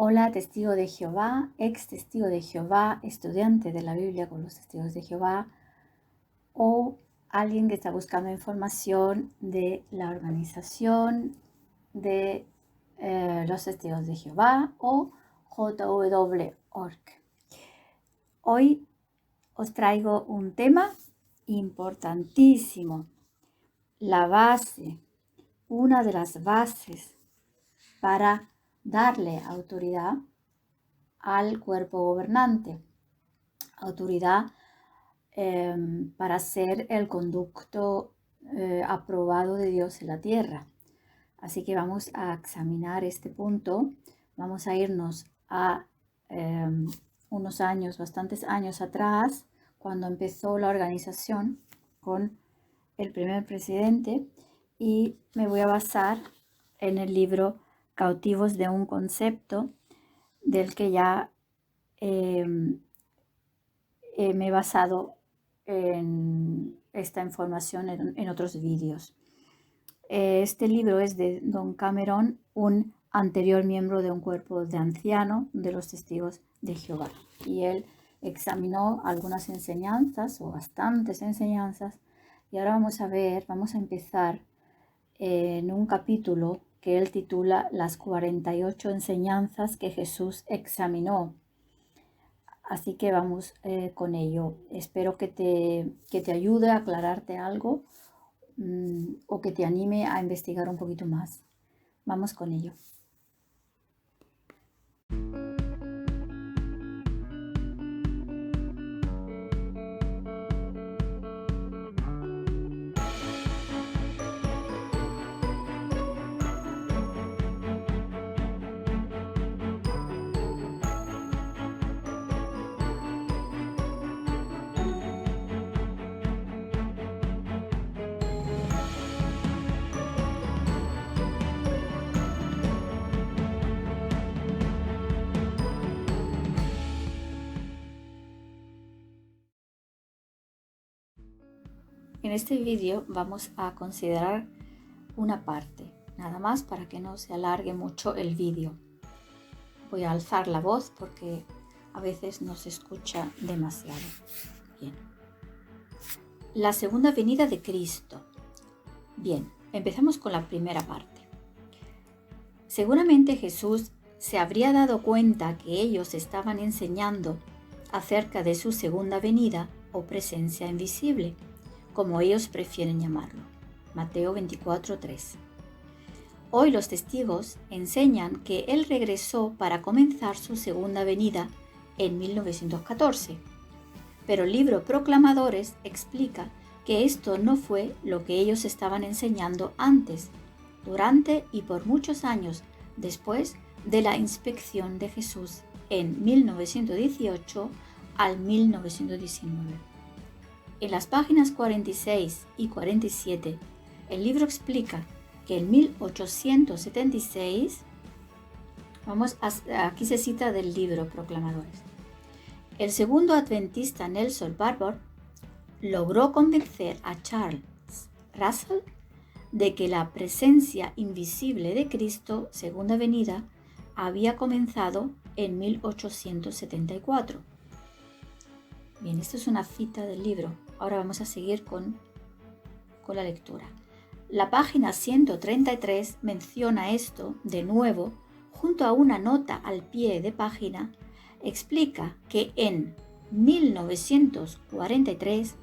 Hola, testigo de Jehová, ex testigo de Jehová, estudiante de la Biblia con los testigos de Jehová o alguien que está buscando información de la organización de los testigos de Jehová o JW.org. Hoy os traigo un tema importantísimo, la base, una de las bases para darle autoridad al cuerpo gobernante, autoridad para ser el conducto aprobado de Dios en la tierra. Así que vamos a examinar este punto, vamos a irnos a unos años, bastantes años atrás, cuando empezó la organización con el primer presidente, y me voy a basar en el libro Cautivos de un concepto, del que ya me he basado en esta información en otros vídeos. Este libro es de Don Cameron, un anterior miembro de un cuerpo de anciano de los testigos de Jehová. Y él examinó algunas enseñanzas o bastantes enseñanzas. Y ahora vamos a empezar en un capítulo que él titula Las 48 enseñanzas que Jesús examinó. Así que vamos con ello. Espero que te ayude a aclararte algo o que te anime a investigar un poquito más. Vamos con ello. En este vídeo vamos a considerar una parte, nada más para que no se alargue mucho el vídeo. Voy a alzar la voz porque a veces no se escucha demasiado bien. La segunda venida de Cristo. Bien, empezamos con la primera parte. Seguramente Jesús se habría dado cuenta que ellos estaban enseñando acerca de su segunda venida o presencia invisible, como ellos prefieren llamarlo. Mateo 24:3. Hoy los testigos enseñan que Él regresó para comenzar su segunda venida en 1914, pero el libro Proclamadores explica que esto no fue lo que ellos estaban enseñando antes, durante y por muchos años después de la inspección de Jesús en 1918 al 1919. En las páginas 46 y 47, el libro explica que en 1876, aquí se cita del libro Proclamadores, el segundo adventista Nelson Barbour logró convencer a Charles Russell de que la presencia invisible de Cristo, segunda venida, había comenzado en 1874. Bien, esto es una cita del libro. Ahora vamos a seguir con la lectura. La página 133 menciona esto de nuevo, junto a una nota al pie de página, explica que en 1943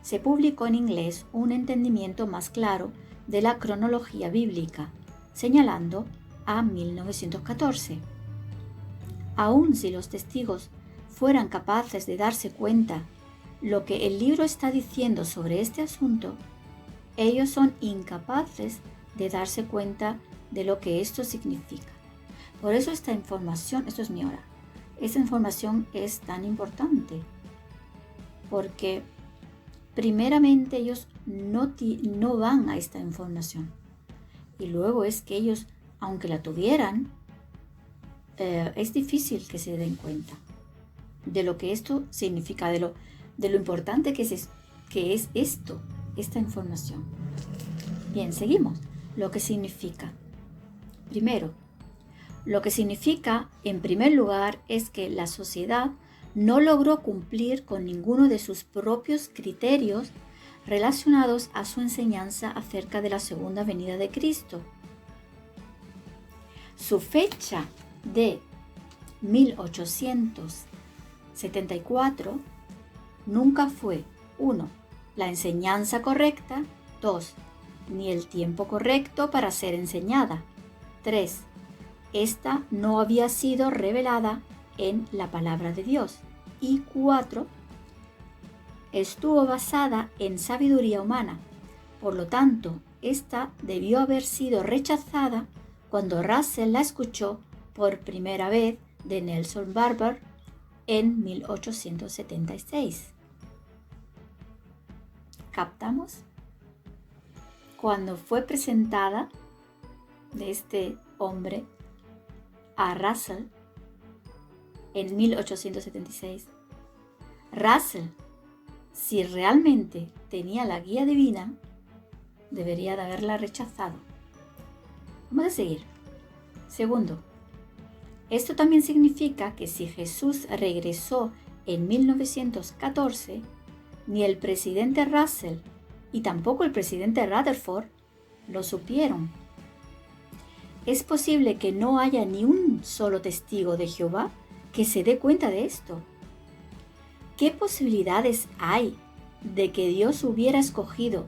se publicó en inglés un entendimiento más claro de la cronología bíblica, señalando a 1914. Aun si los testigos fueran capaces de darse cuenta lo que el libro está diciendo sobre este asunto, ellos son incapaces de darse cuenta de lo que esto significa. Por eso esta información, esto es mi hora, esta información es tan importante, porque primeramente ellos no van a esta información, y luego es que ellos, aunque la tuvieran, es difícil que se den cuenta de lo que esto significa, de lo importante que es esto, esta información. Bien, seguimos. Lo que significa. Primero, Lo que significa, en primer lugar, es que la sociedad no logró cumplir con ninguno de sus propios criterios relacionados a su enseñanza acerca de la segunda venida de Cristo. Su fecha de 1874 nunca fue 1. La enseñanza correcta. 2. Ni el tiempo correcto para ser enseñada. 3. Esta no había sido revelada en la palabra de Dios. Y 4. Estuvo basada en sabiduría humana. Por lo tanto, esta debió haber sido rechazada cuando Russell la escuchó por primera vez de Nelson Barber en 1876. ¿Captamos? Cuando fue presentada de este hombre a Russell en 1876, Russell, si realmente tenía la guía divina, debería de haberla rechazado. Vamos a seguir. Segundo, esto también significa que si Jesús regresó en 1914, ni el presidente Russell y tampoco el presidente Rutherford lo supieron. Es posible que no haya ni un solo testigo de Jehová que se dé cuenta de esto. ¿Qué posibilidades hay de que Dios hubiera escogido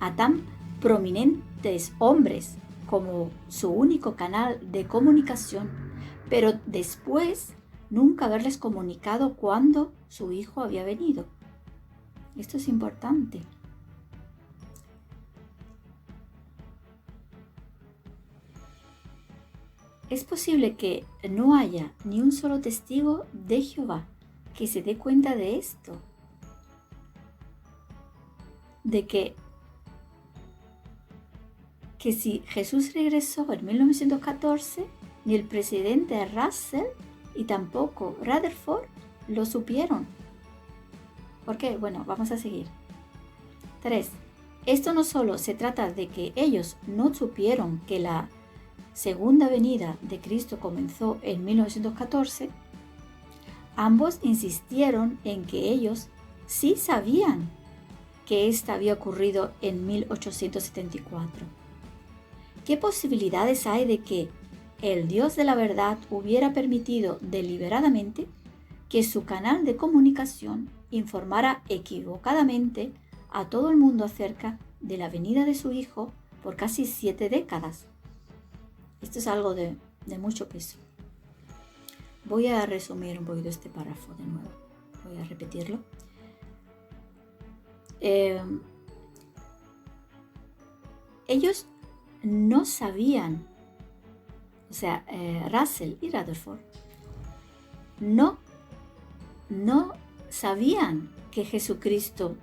a tan prominentes hombres como su único canal de comunicación, pero después nunca haberles comunicado cuándo su hijo había venido? Esto es importante. Es posible que no haya ni un solo testigo de Jehová que se dé cuenta de esto, de que si Jesús regresó en 1914, ni el presidente Russell y tampoco Rutherford lo supieron. ¿Por qué? Bueno, vamos a seguir. 3. Esto no solo se trata de que ellos no supieron que la segunda venida de Cristo comenzó en 1914, ambos insistieron en que ellos sí sabían que esta había ocurrido en 1874. ¿Qué posibilidades hay de que el Dios de la verdad hubiera permitido deliberadamente que su canal de comunicación informara equivocadamente a todo el mundo acerca de la venida de su Hijo por casi 7 décadas? Esto es algo de mucho peso. Voy a resumir un poquito este párrafo de nuevo. Voy a repetirlo. Ellos no sabían, o sea, Russell y Rutherford no sabían que Jesucristo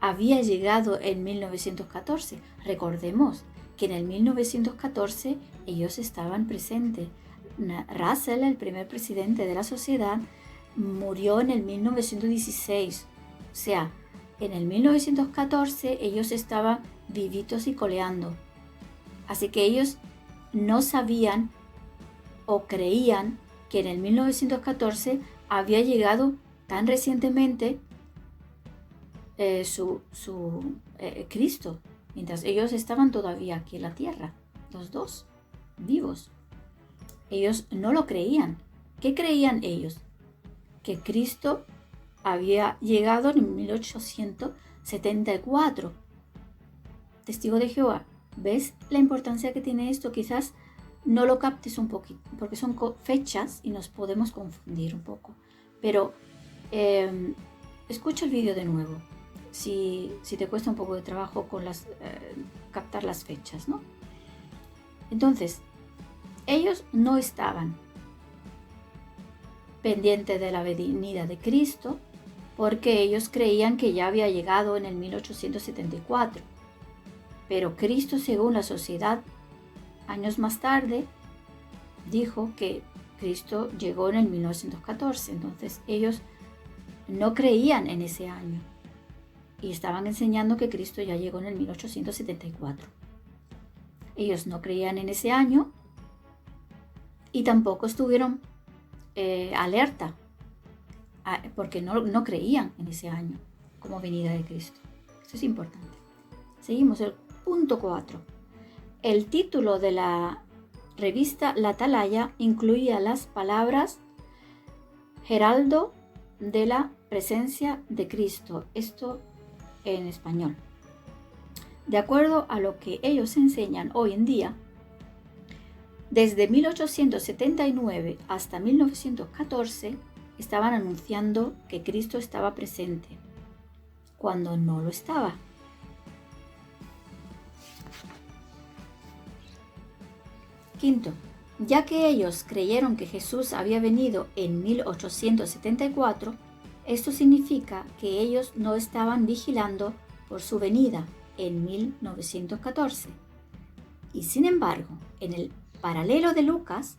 había llegado en 1914. Recordemos que en el 1914 ellos estaban presentes. Russell, el primer presidente de la sociedad, murió en el 1916. O sea, en el 1914 ellos estaban vivitos y coleando. Así que ellos no sabían o creían que en el 1914 había llegado tan recientemente Cristo, mientras ellos estaban todavía aquí en la tierra, los dos, vivos. Ellos no lo creían. ¿Qué creían ellos? Que Cristo había llegado en 1874. Testigo de Jehová. ¿Ves la importancia que tiene esto? Quizás no lo captes un poquito, porque son fechas y nos podemos confundir un poco. Pero escucha el vídeo de nuevo, si te cuesta un poco de trabajo con captar las fechas, ¿no? Entonces, ellos no estaban pendientes de la venida de Cristo porque ellos creían que ya había llegado en el 1874. Pero Cristo, según la sociedad, años más tarde, dijo que Cristo llegó en el 1914. Entonces ellos no creían en ese año y estaban enseñando que Cristo ya llegó en el 1874. Ellos no creían en ese año Y tampoco estuvieron alerta, porque no creían en ese año como venida de Cristo. Esto es importante. Seguimos el punto 4. El título de la revista La Atalaya incluía las palabras Heraldo de la presencia de Cristo. Esto en español. De acuerdo a lo que ellos enseñan hoy en día, desde 1879 hasta 1914 estaban anunciando que Cristo estaba presente, cuando no lo estaba. Quinto, ya que ellos creyeron que Jesús había venido en 1874, esto significa que ellos no estaban vigilando por su venida en 1914. Y sin embargo, en el paralelo de Lucas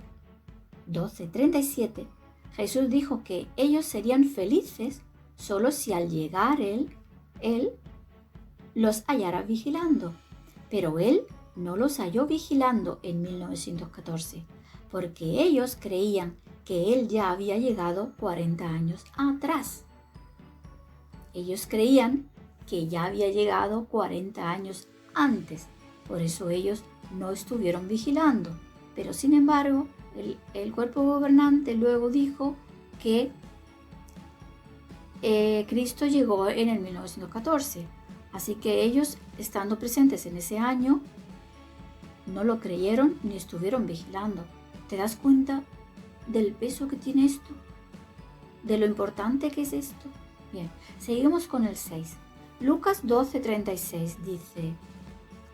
12:37, Jesús dijo que ellos serían felices solo si al llegar Él los hallara vigilando. Pero Él no los halló vigilando en 1914, porque ellos creían que Él ya había llegado 40 años atrás. Ellos creían que ya había llegado 40 años antes, por eso ellos no estuvieron vigilando. Pero sin embargo, el cuerpo gobernante luego dijo que Cristo llegó en el 1914. Así que ellos, estando presentes en ese año, no lo creyeron ni estuvieron vigilando. ¿Te das cuenta del peso que tiene esto? ¿De lo importante que es esto? Bien, seguimos con el 6. Lucas 12:36 dice: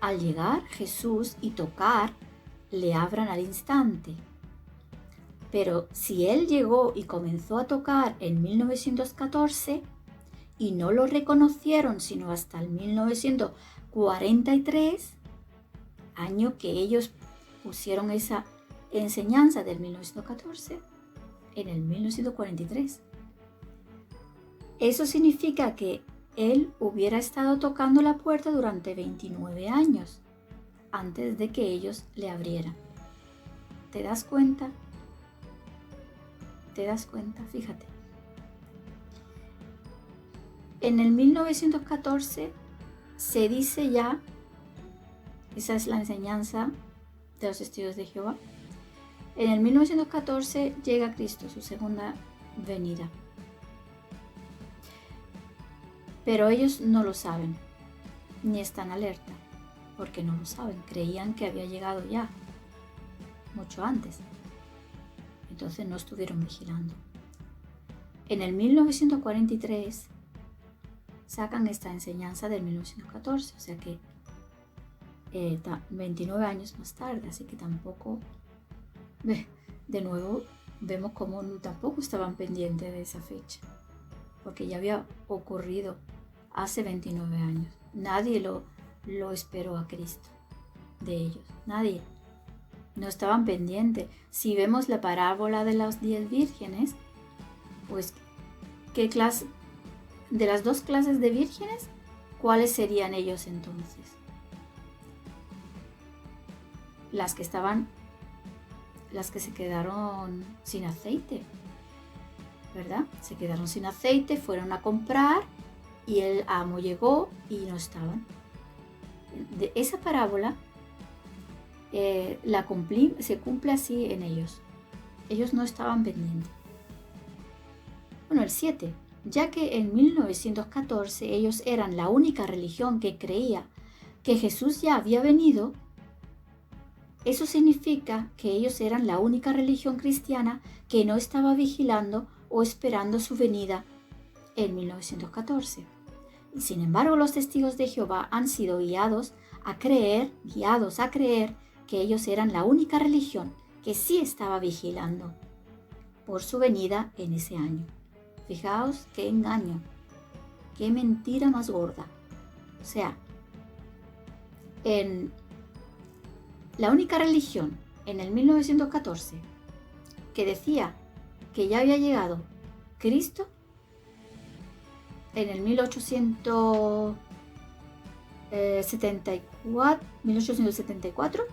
al llegar Jesús y tocar, le abran al instante. Pero si Él llegó y comenzó a tocar en 1914 y no lo reconocieron sino hasta el 1943, año que ellos pusieron esa enseñanza del 1914 en el 1943. Eso significa que Él hubiera estado tocando la puerta durante 29 años antes de que ellos le abrieran. ¿Te das cuenta? ¿Te das cuenta? Fíjate. En el 1914 se dice ya, esa es la enseñanza de los testigos de Jehová, en el 1914 llega Cristo, su segunda venida. Pero ellos no lo saben, ni están alerta, porque no lo saben. Creían que había llegado ya, mucho antes. Entonces no estuvieron vigilando. En el 1943 sacan esta enseñanza del 1914, o sea que 29 años más tarde, así que tampoco, de nuevo, vemos cómo tampoco estaban pendientes de esa fecha, porque ya había ocurrido hace 29 años. Nadie lo esperó a Cristo, de ellos, nadie. No estaban pendientes. Si vemos la parábola de las 10 vírgenes, pues, ¿qué clase? De las dos clases de vírgenes, ¿cuáles serían ellos entonces? Las que se quedaron sin aceite, ¿verdad? Se quedaron sin aceite, fueron a comprar y el amo llegó y no estaban. De esa parábola se cumple así en ellos. Ellos no estaban pendientes. Bueno, el 7. Ya que en 1914 ellos eran la única religión que creía que Jesús ya había venido, eso significa que ellos eran la única religión cristiana que no estaba vigilando o esperando su venida en 1914. Y sin embargo, los testigos de Jehová han sido guiados a creer que ellos eran la única religión que sí estaba vigilando por su venida en ese año. Fijaos qué engaño, qué mentira más gorda. O sea, en la única religión en el 1914 que decía que ya había llegado Cristo, en el 1874,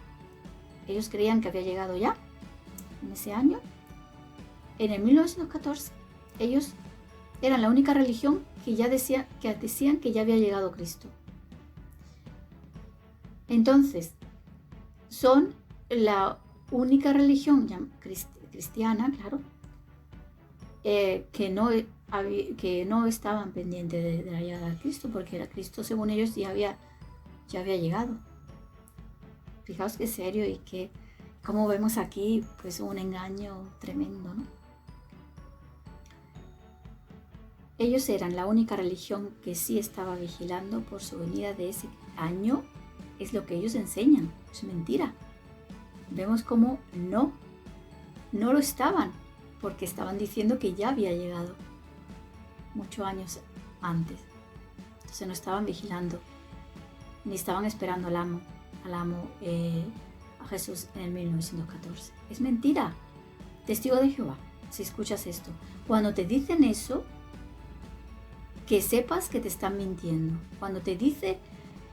ellos creían que había llegado ya. en ese año, en el 1914, ellos eran la única religión que decían que ya había llegado Cristo. Entonces, son la única religión cristiana, claro, que no estaban pendientes de la llegada de Cristo, porque Cristo, según ellos, ya había llegado. Fijaos qué serio y como vemos aquí, pues un engaño tremendo, ¿no? Ellos eran la única religión que sí estaba vigilando por su venida de ese año. Es lo que ellos enseñan, es mentira. Vemos cómo no lo estaban, porque estaban diciendo que ya había llegado muchos años antes. Entonces no estaban vigilando, ni estaban esperando al amo, a Jesús en el 1914. Es mentira. Testigo de Jehová, si escuchas esto, cuando te dicen eso, que sepas que te están mintiendo. Cuando te dice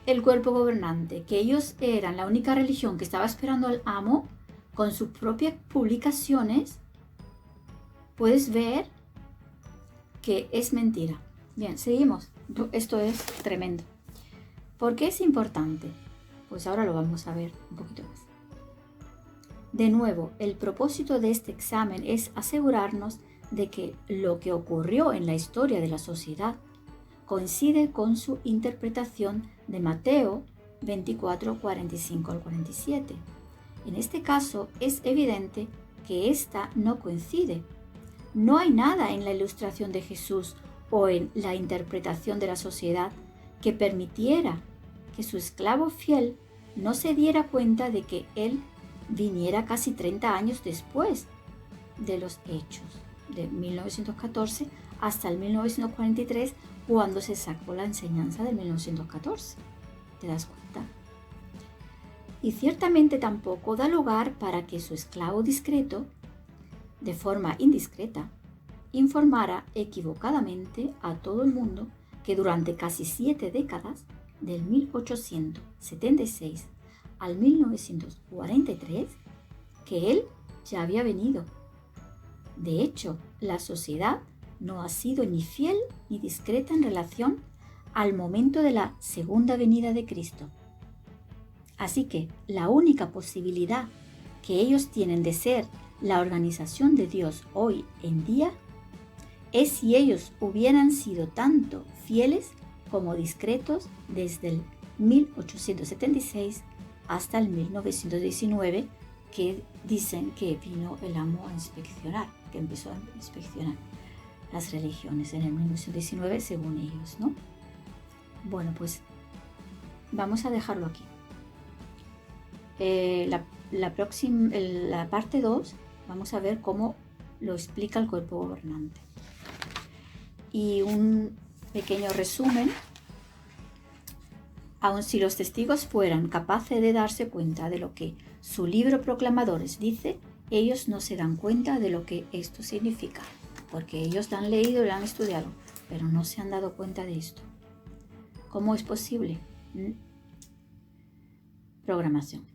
el cuerpo gobernante que ellos eran la única religión que estaba esperando al amo, con sus propias publicaciones, puedes ver que es mentira. Bien, seguimos. Esto es tremendo. ¿Por qué es importante? Pues ahora lo vamos a ver un poquito más. De nuevo, el propósito de este examen es asegurarnos de que lo que ocurrió en la historia de la sociedad coincide con su interpretación de Mateo 24, 45 al 47. En este caso es evidente que esta no coincide. No hay nada en la ilustración de Jesús o en la interpretación de la sociedad que permitiera que su esclavo fiel no se diera cuenta de que él viniera casi 30 años después de los hechos, de 1914 hasta el 1943, cuando se sacó la enseñanza del 1914. ¿Te das cuenta? Y ciertamente tampoco da lugar para que su esclavo discreto, de forma indiscreta, informara equivocadamente a todo el mundo que durante casi 7 décadas, del 1876 al 1943, que él ya había venido. De hecho, la sociedad no ha sido ni fiel ni discreta en relación al momento de la segunda venida de Cristo. Así que la única posibilidad que ellos tienen de ser la organización de Dios hoy en día es si ellos hubieran sido tanto fieles como discretos desde el 1876 hasta el 1919, que dicen que vino el amo a inspeccionar, que empezó a inspeccionar las religiones en el 1919 según ellos, ¿no? Bueno, pues vamos a dejarlo aquí. La parte 2 vamos a ver cómo lo explica el cuerpo gobernante. Y un pequeño resumen: aun si los testigos fueran capaces de darse cuenta de lo que su libro Proclamadores dice, ellos no se dan cuenta de lo que esto significa, porque ellos lo han leído y lo han estudiado, pero no se han dado cuenta de esto. ¿Cómo es posible? Programación.